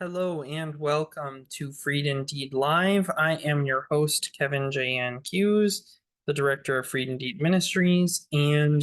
Hello and welcome to Freed Indeed Live. I am your host, Kevin J.N. Hughes, the director of Freed Indeed Ministries. And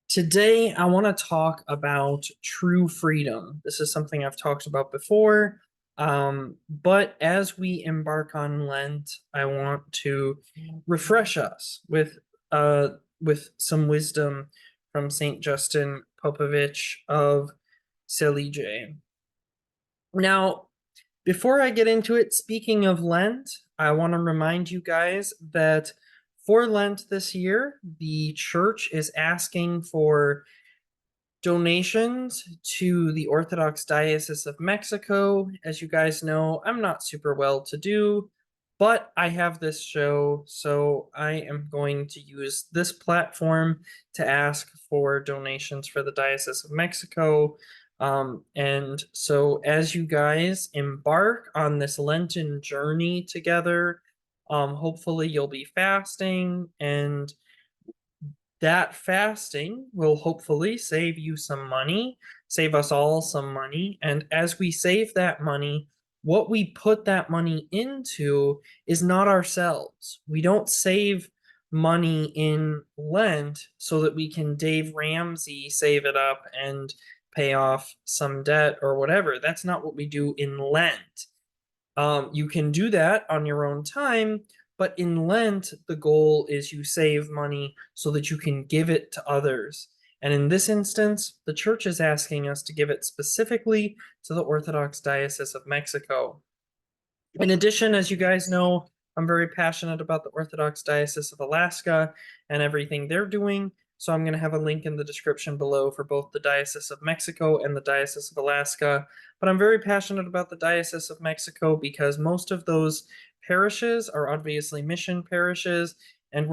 today I want to talk about true freedom. This is something I've talked about before. But as we embark on Lent, I want to refresh us with some wisdom from St. Justin Popovic of Silesia. Now, before I get into it, speaking of Lent, I want to remind you guys that for Lent this year, the church is asking for donations to the Orthodox Diocese of Mexico. As you guys know, I'm not super well to do, but I have this show, so I am going to use this platform to ask for donations for the Diocese of Mexico. And so as you guys embark on this Lenten journey together, hopefully you'll be fasting, and that fasting will hopefully save you some money, save us all some money. And as we save that money, what we put that money into is not ourselves. We don't save money in Lent so that we can Dave Ramsey save it up and pay off some debt or whatever. That's not what we do in Lent. You can do that on your own time, but in Lent, the goal is you save money so that you can give it to others. And in this instance, the church is asking us to give it specifically to the Orthodox Diocese of Mexico. In addition, as you guys know, I'm very passionate about the Orthodox Diocese of Alaska and everything they're doing. So I'm going to have a link in the description below for both the Diocese of Mexico and the Diocese of Alaska. But I'm very passionate about the Diocese of Mexico because most of those parishes are obviously mission parishes, and um,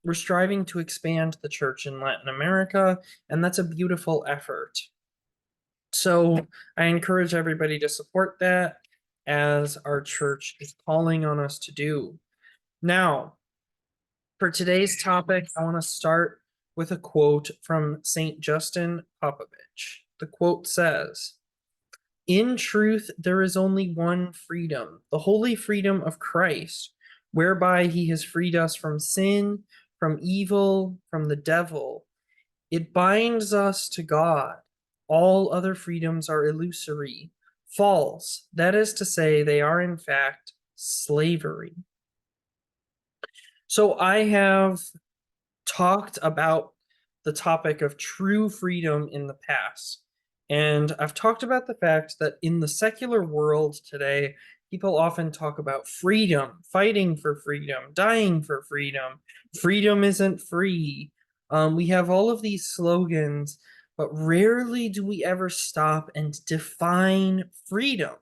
we're striving to expand the church in Latin America, and that's a beautiful effort. So I encourage everybody to support that as our church is calling on us to do. Now, for today's topic, I want to start with a quote from St. Justin Popovic. The quote says, "In truth, there is only one freedom, the holy freedom of Christ, whereby he has freed us from sin, from evil, from the devil. It binds us to God. All other freedoms are illusory, false. That is to say, they are in fact slavery." So I have talked about the topic of true freedom in the past. And I've talked about the fact that in the secular world today, people often talk about freedom, fighting for freedom, dying for freedom. Freedom isn't free. We have all of these slogans, but rarely do we ever stop and define freedom.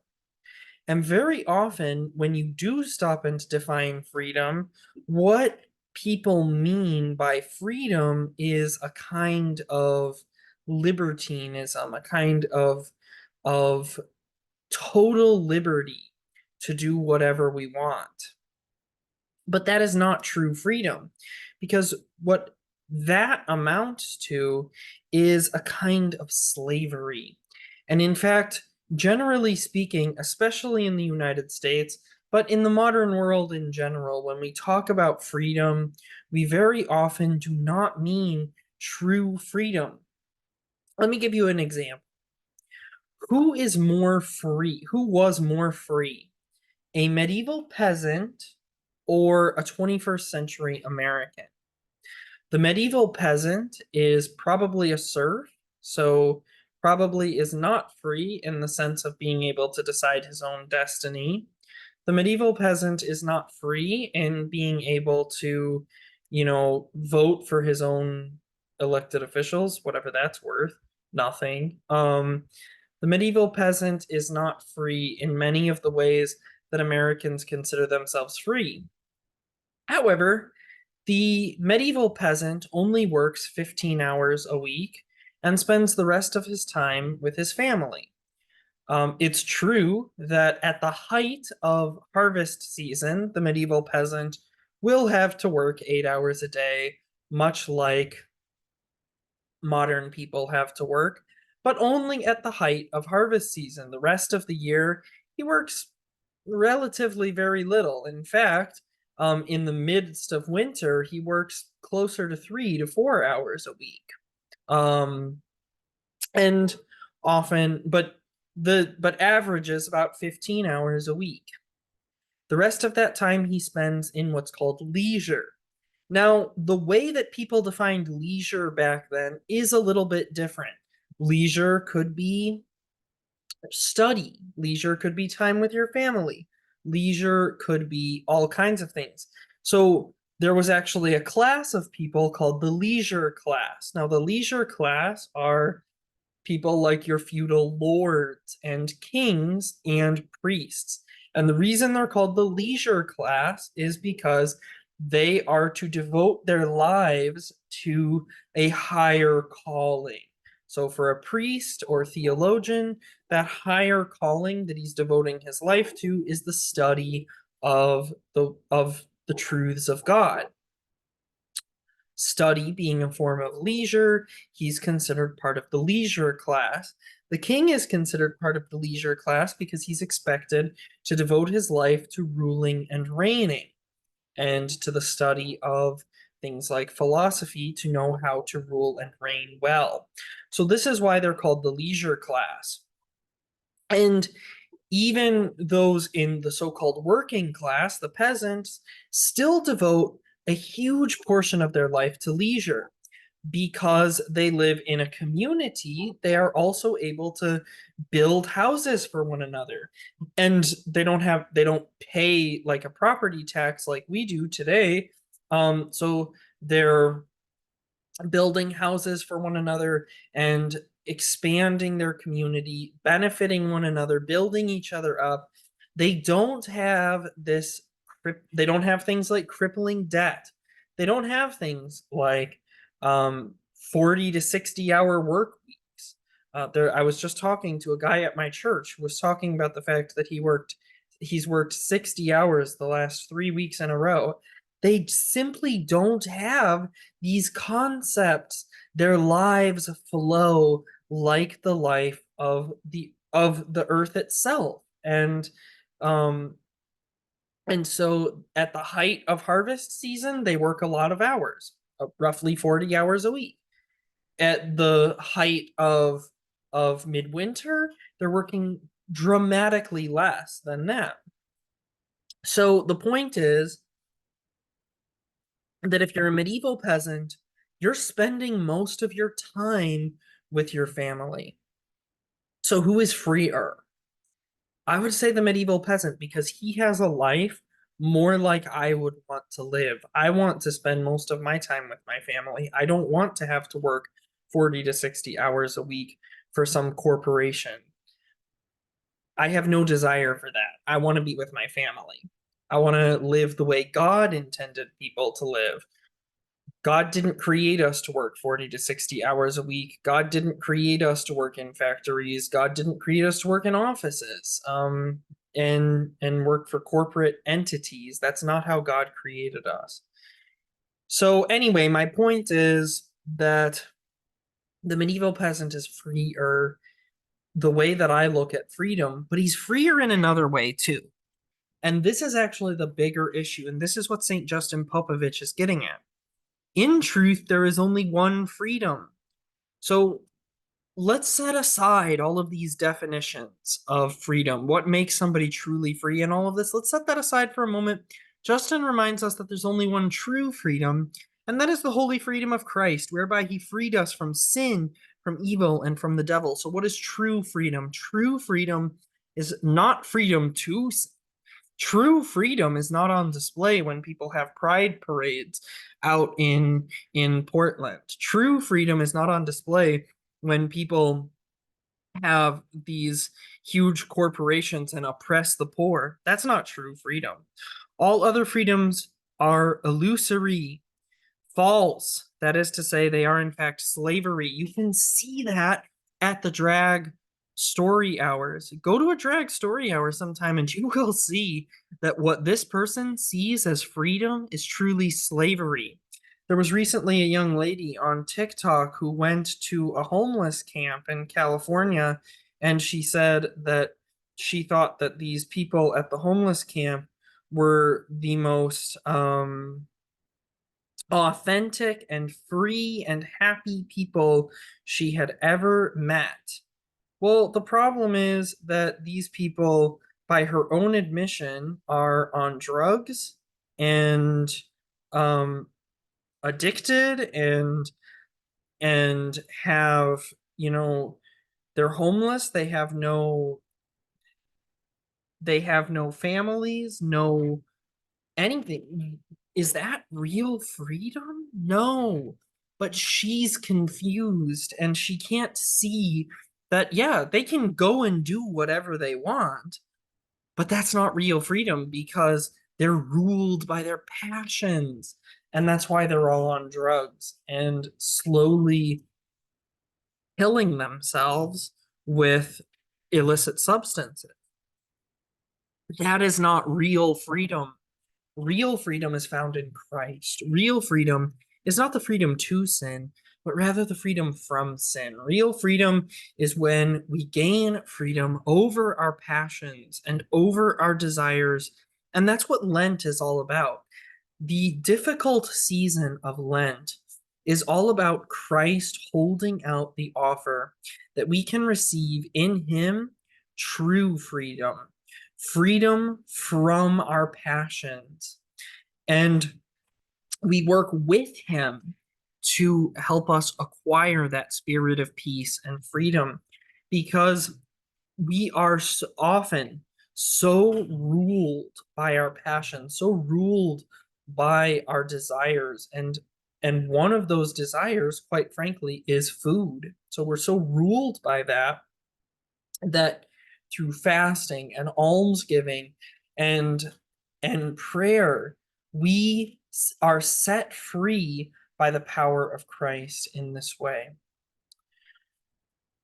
And very often, when you do stop and define freedom, what people mean by freedom is a kind of libertinism, a kind of total liberty to do whatever we want. But that is not true freedom, because what that amounts to is a kind of slavery. And in fact, generally speaking, especially in the United States, but in the modern world in general, when we talk about freedom, we very often do not mean true freedom. Let me give you an example. Who is more free? Who was more free? A medieval peasant or a 21st century American? The medieval peasant is probably a serf, so probably is not free in the sense of being able to decide his own destiny. The medieval peasant is not free in being able to, vote for his own elected officials, whatever that's worth, nothing. The medieval peasant is not free in many of the ways that Americans consider themselves free. However, the medieval peasant only works 15 hours a week and spends the rest of his time with his family. It's true that at the height of harvest season, the medieval peasant will have to work 8 hours a day, much like modern people have to work. but only at the height of harvest season. The rest of the year, he works relatively very little. In fact, in the midst of winter, he works closer to 3 to 4 hours a week. Um, and often, but averages about 15 hours a week. The rest of that time he spends in what's called leisure. Now, the way that people defined leisure back then is a little bit different. Leisure could be study, leisure could be time with your family, leisure could be all kinds of things. So, there was actually a class of people called the leisure class. Now, the leisure class are people like your feudal lords and kings and priests. And the reason they're called the leisure class is because they are to devote their lives to a higher calling. So, for a priest or theologian, that higher calling that he's devoting his life to is the study of the truths of God. Study being a form of leisure, he's considered part of the leisure class. The king is considered part of the leisure class because he's expected to devote his life to ruling and reigning and to the study of things like philosophy to know how to rule and reign well. So, this is why they're called the leisure class. And even those in the so-called working class, the peasants, still devote a huge portion of their life to leisure. Because they live in a community, they are also able to build houses for one another. And they don't pay like a property tax like we do today. So they're building houses for one another and expanding their community, benefiting one another, building each other up. They don't have they don't have things like crippling debt. They don't have things like 40 to 60 hour work weeks. I was just talking to a guy at my church who was talking about the fact that he's worked 60 hours the last 3 weeks in a row. They simply don't have these concepts. Their lives flow like the life of the earth itself. Um and so at the height of harvest season, they work a lot of hours, roughly 40 hours a week. At the height of midwinter, they're working dramatically less than that. So the point is that if you're a medieval peasant, you're spending most of your time with your family. So who is freer? I would say the medieval peasant because he has a life more like I would want to live. I want to spend most of my time with my family. I don't want to have to work 40 to 60 hours a week for some corporation. I have no desire for that. I want to be with my family. I want to live the way God intended people to live. God didn't create us to work 40 to 60 hours a week. God didn't create us to work in factories. God didn't create us to work in offices and work for corporate entities. That's not how God created us. So anyway, my point is that the medieval peasant is freer the way that I look at freedom, but he's freer in another way too. And this is actually the bigger issue, and this is what St. Justin Popovic is getting at. In truth, there is only one freedom. So let's set aside all of these definitions of freedom. What makes somebody truly free and all of this? Let's set that aside for a moment. Justin reminds us that there's only one true freedom, and that is the holy freedom of Christ, whereby he freed us from sin, from evil, and from the devil. So, what is true freedom? True freedom is not freedom to sin. True freedom is not on display when people have pride parades out in Portland. True freedom is not on display when people have these huge corporations and oppress the poor. That's not true freedom. All other freedoms are illusory, false. That is to say, they are in fact slavery. You can see that at the drag story hours. Go to a drag story hour sometime and you will see that what this person sees as freedom is truly slavery. There was recently a young lady on TikTok who went to a homeless camp in California, and she said that she thought that these people at the homeless camp were the most authentic and free and happy people she had ever met. Well, the problem is that these people, by her own admission, are on drugs and um, addicted and have, you know, they're homeless. They have no families, no anything. Is that real freedom? No. But she's confused and she can't see that, yeah, they can go and do whatever they want, but that's not real freedom because they're ruled by their passions. And that's why they're all on drugs and slowly killing themselves with illicit substances. That is not real freedom. Real freedom is found in Christ. Real freedom is not the freedom to sin, but rather the freedom from sin. Real freedom is when we gain freedom over our passions and over our desires. And that's what Lent is all about. The difficult season of Lent is all about Christ holding out the offer that we can receive in Him true freedom, freedom from our passions. And we work with Him to help us acquire that spirit of peace and freedom because we are so often so ruled by our passions, so ruled by our desires, and one of those desires, quite frankly, is food. So we're so ruled by that through fasting and almsgiving and and prayer, we are set free by the power of Christ in this way.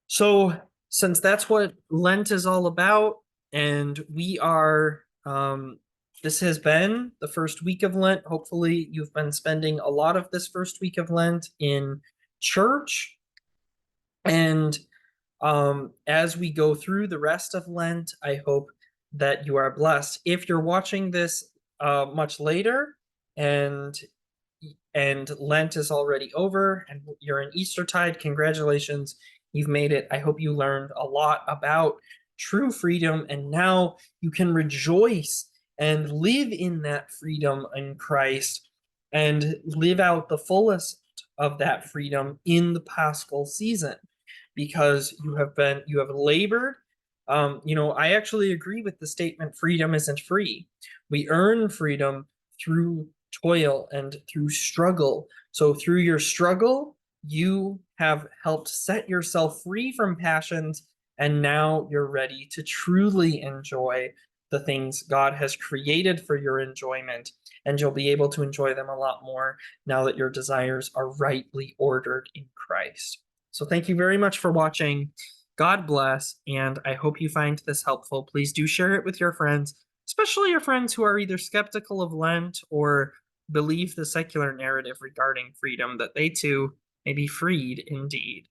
So, since that's what Lent is all about, and this has been the first week of Lent. Hopefully, you've been spending a lot of this first week of Lent in church. And as we go through the rest of Lent, I hope that you are blessed. If you're watching this much later and Lent is already over and you're in Eastertide, congratulations, you've made it. I hope you learned a lot about true freedom, and now you can rejoice and live in that freedom in Christ and live out the fullest of that freedom in the Paschal season because you have labored. I actually agree with the statement freedom isn't free. We earn freedom through toil and through struggle. So through your struggle, you have helped set yourself free from passions, and now you're ready to truly enjoy the things God has created for your enjoyment, and you'll be able to enjoy them a lot more now that your desires are rightly ordered in Christ. So thank you very much for watching. God bless, and I hope you find this helpful. Please do share it with your friends, especially your friends who are either skeptical of Lent or believe the secular narrative regarding freedom, that they too may be freed indeed.